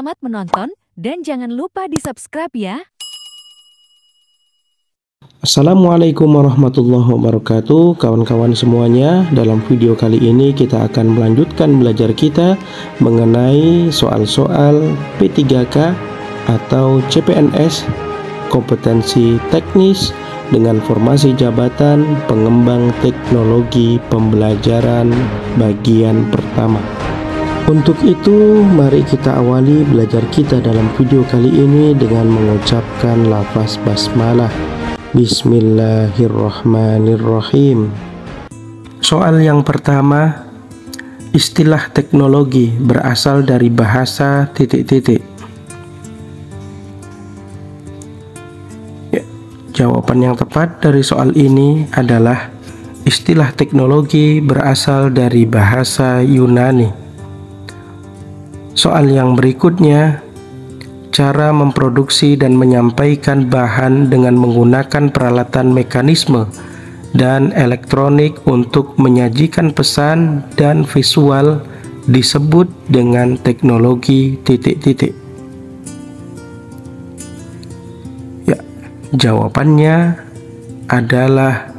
Selamat menonton dan jangan lupa di-subscribe ya. Assalamualaikum warahmatullahi wabarakatuh, kawan-kawan semuanya. Dalam video kali ini kita akan melanjutkan belajar kita mengenai soal-soal P3K atau CPNS, kompetensi teknis dengan formasi jabatan pengembang teknologi pembelajaran bagian pertama. Untuk itu, mari kita awali belajar kita dalam video kali ini dengan mengucapkan lafaz basmalah. Bismillahirrahmanirrahim. Soal yang pertama, istilah teknologi berasal dari bahasa titik-titik. Ya, jawaban yang tepat dari soal ini adalah istilah teknologi berasal dari bahasa Yunani. Soal yang berikutnya, cara memproduksi dan menyampaikan bahan dengan menggunakan peralatan mekanisme dan elektronik untuk menyajikan pesan dan visual disebut dengan teknologi titik-titik. Ya, jawabannya adalah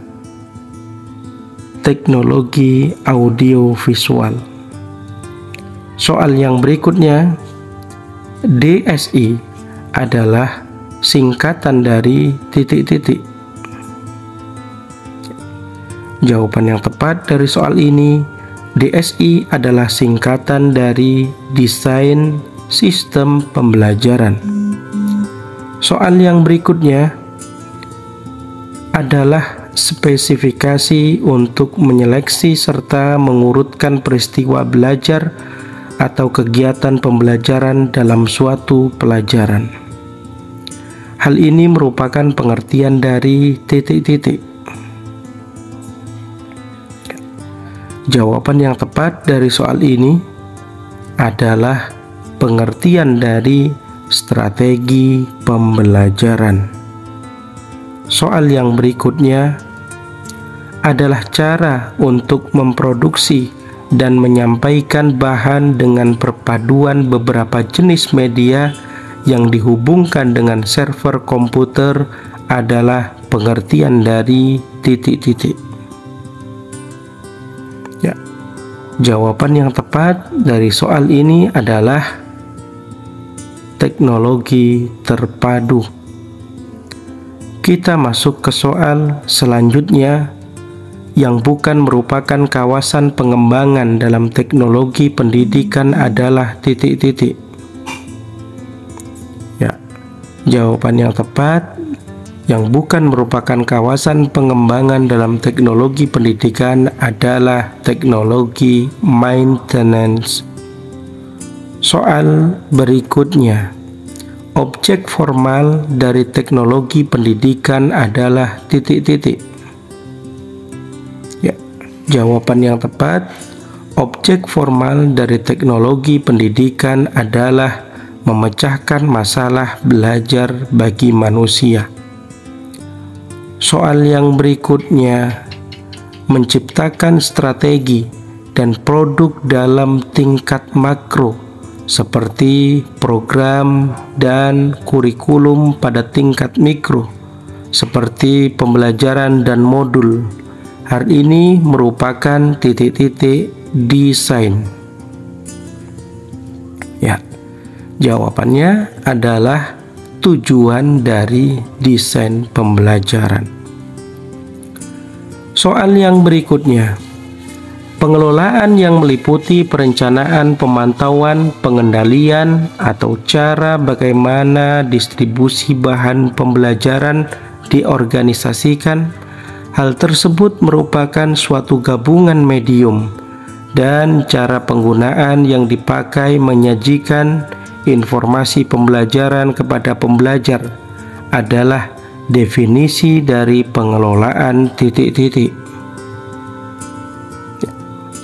teknologi audiovisual. Soal yang berikutnya, DSI adalah singkatan dari titik-titik. Jawaban yang tepat dari soal ini, DSI adalah singkatan dari Desain Sistem Pembelajaran. Soal yang berikutnya adalah spesifikasi untuk menyeleksi serta mengurutkan peristiwa belajar atau kegiatan pembelajaran dalam suatu pelajaran. Hal ini merupakan pengertian dari titik-titik. Jawaban yang tepat dari soal ini adalah pengertian dari strategi pembelajaran. Soal yang berikutnya adalah cara untuk memproduksi dan menyampaikan bahan dengan perpaduan beberapa jenis media yang dihubungkan dengan server komputer adalah pengertian dari titik-titik. Ya, jawaban yang tepat dari soal ini adalah teknologi terpadu. Kita masuk ke soal selanjutnya, yang bukan merupakan kawasan pengembangan dalam teknologi pendidikan adalah titik-titik. Ya, jawaban yang tepat, yang bukan merupakan kawasan pengembangan dalam teknologi pendidikan adalah teknologi maintenance. Soal berikutnya, objek formal dari teknologi pendidikan adalah titik-titik. Jawaban yang tepat, objek formal dari teknologi pendidikan adalah memecahkan masalah belajar bagi manusia. Soal yang berikutnya, menciptakan strategi dan produk dalam tingkat makro seperti program dan kurikulum pada tingkat mikro seperti pembelajaran dan modul. Hal ini merupakan titik-titik desain. Ya, jawabannya adalah tujuan dari desain pembelajaran. Soal yang berikutnya, pengelolaan yang meliputi perencanaan, pemantauan, pengendalian, atau cara bagaimana distribusi bahan pembelajaran diorganisasikan. Hal tersebut merupakan suatu gabungan medium dan cara penggunaan yang dipakai menyajikan informasi pembelajaran kepada pembelajar adalah definisi dari pengelolaan titik-titik.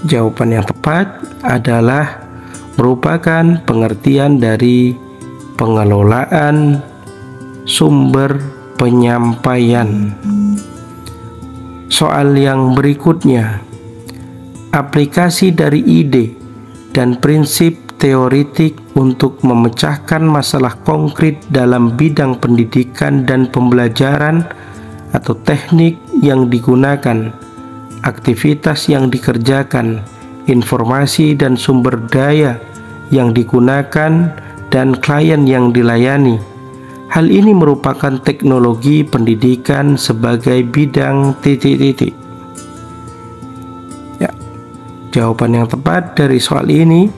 Jawaban yang tepat adalah merupakan pengertian dari pengelolaan sumber penyampaian. Soal yang berikutnya, aplikasi dari ide dan prinsip teoritik untuk memecahkan masalah konkret dalam bidang pendidikan dan pembelajaran atau teknik yang digunakan, aktivitas yang dikerjakan, informasi dan sumber daya yang digunakan, dan klien yang dilayani. Hal ini merupakan teknologi pendidikan sebagai bidang titik-titik. Ya, jawaban yang tepat dari soal ini,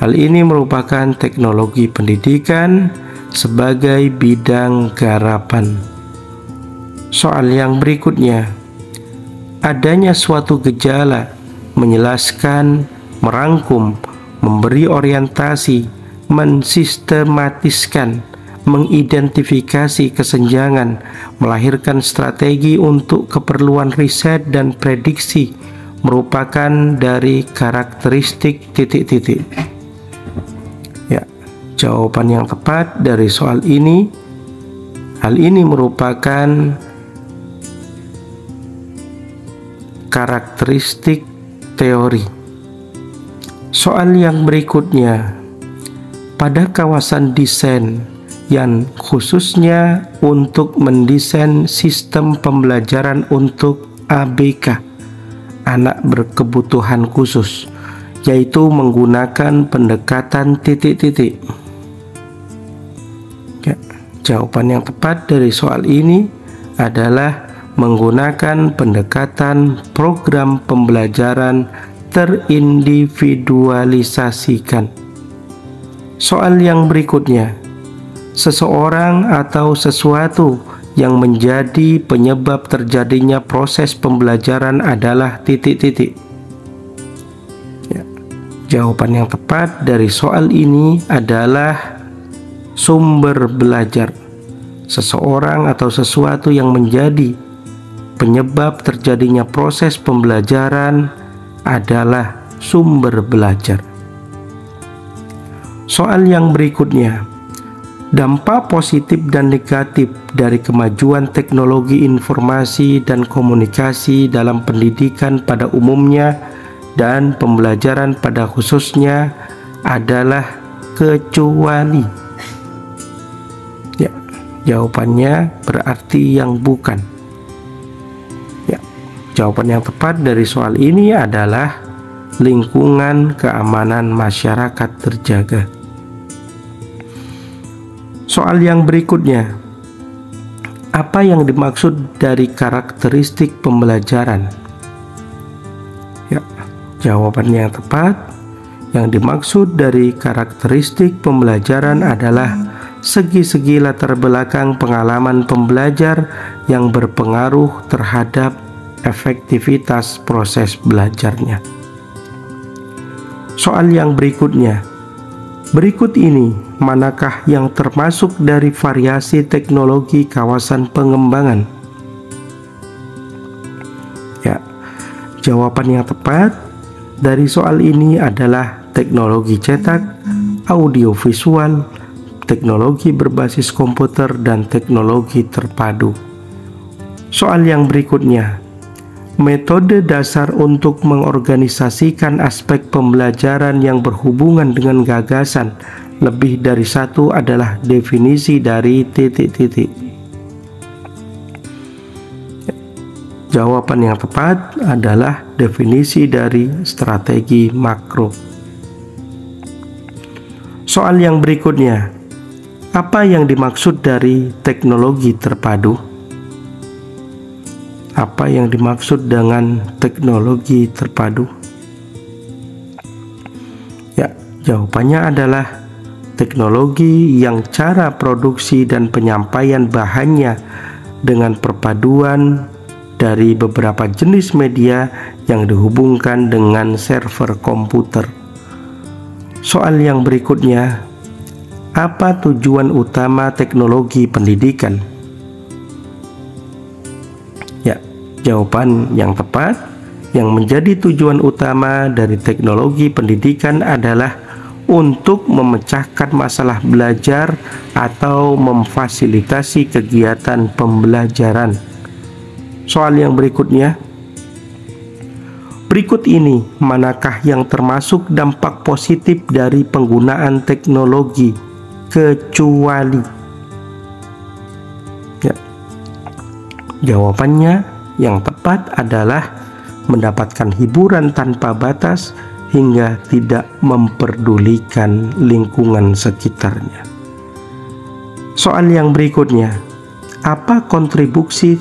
hal ini merupakan teknologi pendidikan sebagai bidang garapan. Soal yang berikutnya, adanya suatu gejala, menjelaskan, merangkum, memberi orientasi, mensistematiskan, mengidentifikasi kesenjangan, melahirkan strategi untuk keperluan riset dan prediksi, merupakan dari karakteristik titik-titik. Ya, jawaban yang tepat dari soal ini, hal ini merupakan karakteristik teori. Soal yang berikutnya, pada kawasan desain yang khususnya untuk mendesain sistem pembelajaran untuk ABK, anak berkebutuhan khusus, yaitu menggunakan pendekatan titik-titik. Ya, jawaban yang tepat dari soal ini adalah menggunakan pendekatan program pembelajaran terindividualisasikan. Soal yang berikutnya, seseorang atau sesuatu yang menjadi penyebab terjadinya proses pembelajaran adalah titik-titik. Ya, jawaban yang tepat dari soal ini adalah sumber belajar. Seseorang atau sesuatu yang menjadi penyebab terjadinya proses pembelajaran adalah sumber belajar. Soal yang berikutnya, dampak positif dan negatif dari kemajuan teknologi informasi dan komunikasi dalam pendidikan pada umumnya dan pembelajaran pada khususnya adalah kecuali. Ya, jawabannya berarti yang bukan. Jawaban yang tepat dari soal ini adalah lingkungan keamanan masyarakat terjaga. Soal yang berikutnya, apa yang dimaksud dari karakteristik pembelajaran? Ya, jawaban yang tepat, yang dimaksud dari karakteristik pembelajaran adalah segi-segi latar belakang pengalaman pembelajar yang berpengaruh terhadap efektivitas proses belajarnya. Soal yang berikutnya, berikut ini manakah yang termasuk dari variasi teknologi kawasan pengembangan? Ya, jawaban yang tepat dari soal ini adalah teknologi cetak, audiovisual, teknologi berbasis komputer, dan teknologi terpadu. Soal yang berikutnya, metode dasar untuk mengorganisasikan aspek pembelajaran yang berhubungan dengan gagasan lebih dari satu adalah definisi dari titik-titik. Jawaban yang tepat adalah definisi dari strategi makro. Soal yang berikutnya, apa yang dimaksud dari teknologi terpadu? Apa yang dimaksud dengan teknologi terpadu? Ya, jawabannya adalah teknologi yang cara produksi dan penyampaian bahannya dengan perpaduan dari beberapa jenis media yang dihubungkan dengan server komputer. Soal yang berikutnya, apa tujuan utama teknologi pendidikan? Jawaban yang tepat, yang menjadi tujuan utama dari teknologi pendidikan adalah untuk memecahkan masalah belajar atau memfasilitasi kegiatan pembelajaran. Soal yang berikutnya, Berikut ini manakah yang termasuk dampak positif dari penggunaan teknologi kecuali? Ya. Jawabannya yang tepat adalah mendapatkan hiburan tanpa batas hingga tidak memperdulikan lingkungan sekitarnya. Soal yang berikutnya, apa kontribusi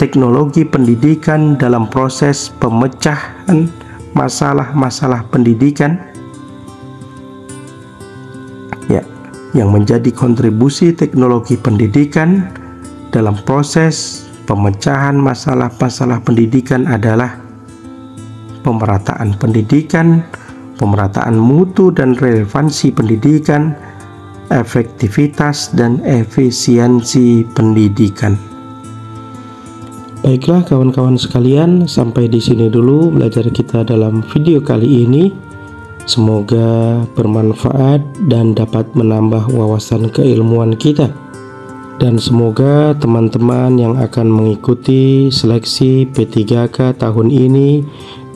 teknologi pendidikan dalam proses pemecahan masalah-masalah pendidikan? Ya, yang menjadi kontribusi teknologi pendidikan dalam proses pemecahan masalah-masalah pendidikan adalah pemerataan pendidikan, pemerataan mutu dan relevansi pendidikan, efektivitas dan efisiensi pendidikan. Baiklah kawan-kawan sekalian, sampai di sini dulu belajar kita dalam video kali ini. Semoga bermanfaat dan dapat menambah wawasan keilmuan kita. Dan semoga teman-teman yang akan mengikuti seleksi P3K tahun ini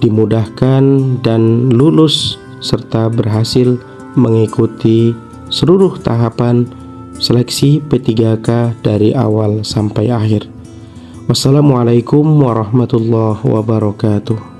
dimudahkan dan lulus serta berhasil mengikuti seluruh tahapan seleksi P3K dari awal sampai akhir. Wassalamualaikum warahmatullahi wabarakatuh.